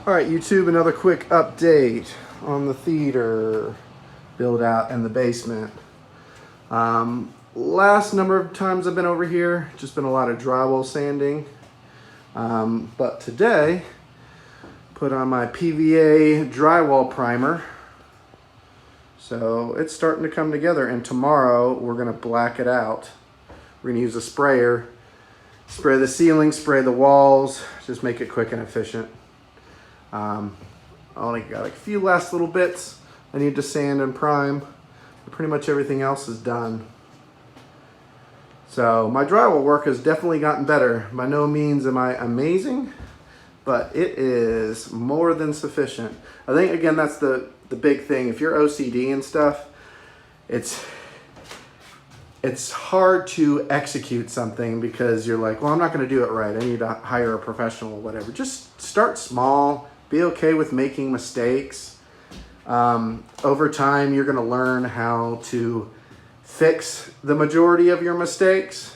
All right, YouTube, another quick update on the theater build out in the basement. Last number of times I've been over here, just been a lot of drywall sanding. But today, put on my PVA drywall primer. So it's starting to come together, and tomorrow we're gonna black it out. We're gonna use a sprayer, spray the ceiling, spray the walls, just make it quick and efficient. I only got like a few last little bits I need to sand and prime. Pretty much everything else is done. So my drywall work has definitely gotten better. By no means am I amazing, but it is more than sufficient. I think, again, that's the big thing. If you're OCD and stuff, it's hard to execute something because you're like, well, I'm not going to do it right. I need to hire a professional or whatever. Just start small. Be okay with making mistakes. Over time, you're going to learn how to fix the majority of your mistakes,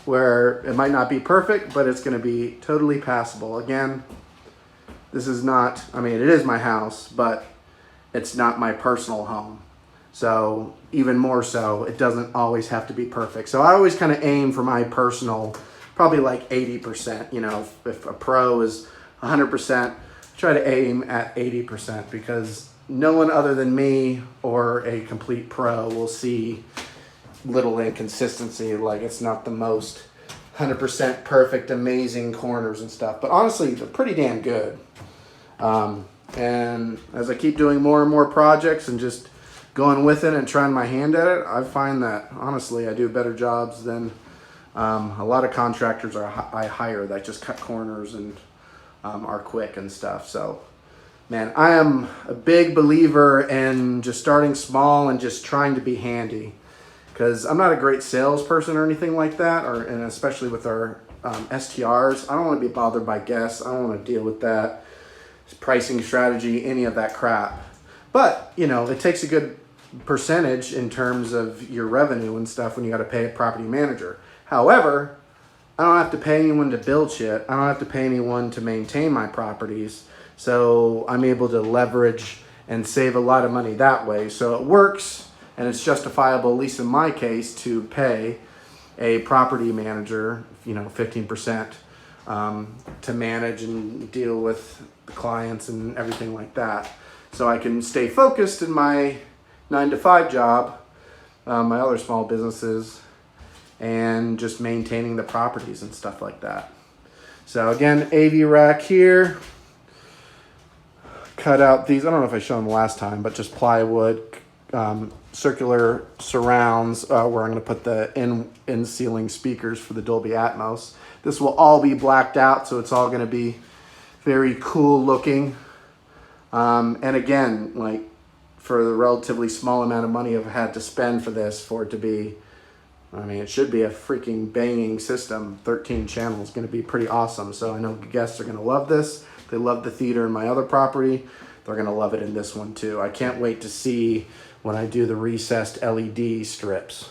where it might not be perfect, but it's going to be totally passable. Again, this is not, I mean, it is my house, but it's not my personal home. So even more so, it doesn't always have to be perfect. So I always kind of aim for my personal, probably like 80%. You know, if a pro is 100%, try to aim at 80%, because no one other than me or a complete pro will see little inconsistency. Like, it's not the most 100% perfect, amazing corners and stuff. But honestly, they're pretty damn good. And as I keep doing more and more projects and just going with it and trying my hand at it, I find that, honestly, I do better jobs than a lot of contractors I hire that just cut corners and are quick and stuff. So, man, I am a big believer in just starting small and just trying to be handy, because I'm not a great salesperson or anything like that, and especially with our STRs. I don't want to be bothered by guests. I don't want to deal with that pricing strategy, any of that crap. But, you know, it takes a good percentage in terms of your revenue and stuff when you got to pay a property manager. However, I don't have to pay anyone to build shit. I don't have to pay anyone to maintain my properties. So I'm able to leverage and save a lot of money that way. So it works, and it's justifiable, at least in my case, to pay a property manager, you know, 15% to manage and deal with the clients and everything like that. So I can stay focused in my 9-to-5 job, my other small businesses, and just maintaining the properties and stuff like that. So again, AV rack here. Cut out these, I don't know if I showed them last time, but just plywood, circular surrounds, where I'm going to put the in-ceiling speakers for the Dolby Atmos. This will all be blacked out, so it's all going to be very cool looking. And again, like, for the relatively small amount of money I've had to spend for this, for it to be, I mean, it should be a freaking banging system. 13 channels, going to be pretty awesome. So I know guests are going to love this. They love the theater in my other property. They're going to love it in this one too. I can't wait to see when I do the recessed LED strips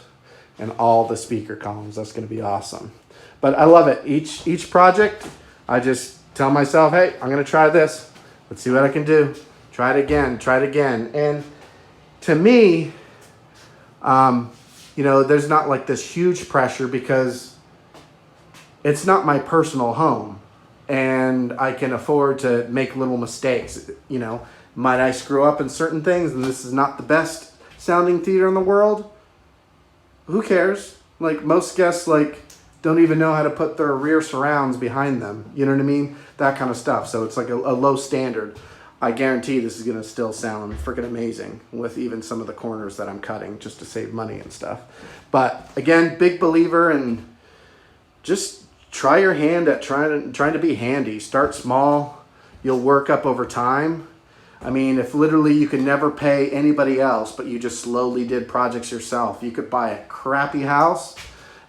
and all the speaker columns. That's going to be awesome. But I love it. Each project, I just tell myself, hey, I'm going to try this. Let's see what I can do. Try it again. Try it again. And to me, you know, there's not like this huge pressure, because it's not my personal home, and I can afford to make little mistakes. You know, might I screw up in certain things, and this is not the best sounding theater in the world? Who cares? Like, most guests, like, don't even know how to put their rear surrounds behind them. You know what I mean? That kind of stuff. So it's like a low standard. I guarantee this is going to still sound freaking amazing with even some of the corners that I'm cutting just to save money and stuff. But again, big believer in just try your hand at trying to be handy. Start small. You'll work up over time. I mean, if literally you could never pay anybody else, but you just slowly did projects yourself, you could buy a crappy house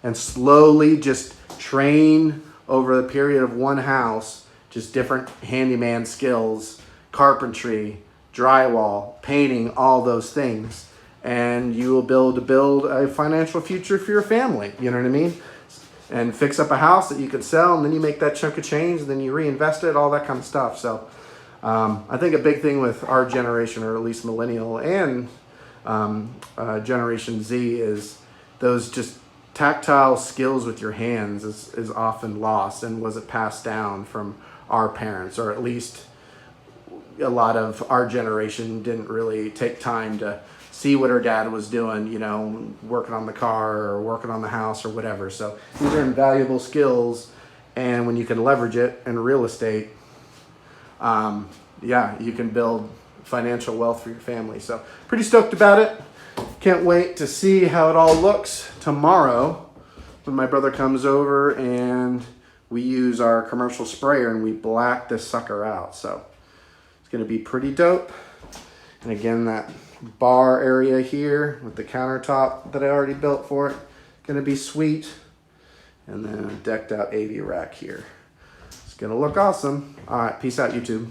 and slowly just train over the period of one house, just different handyman skills, carpentry, drywall, painting, all those things. And you will build a financial future for your family. You know what I mean? And fix up a house that you could sell, and then you make that chunk of change, and then you reinvest it, all that kind of stuff. So I think a big thing with our generation, or at least millennial and Generation Z, is those just tactile skills with your hands is often lost and wasn't passed down from our parents, or at least a lot of our generation didn't really take time to see what our dad was doing, you know, working on the car or working on the house or whatever. So these are invaluable skills, and when you can leverage it in real estate, yeah, you can build financial wealth for your family. So pretty stoked about it. Can't wait to see how it all looks tomorrow when my brother comes over and we use our commercial sprayer and we black this sucker out. So it's going to be pretty dope. And again, that bar area here with the countertop that I already built for it, going to be sweet. And then a decked out AV rack here. It's going to look awesome. All right, peace out, YouTube.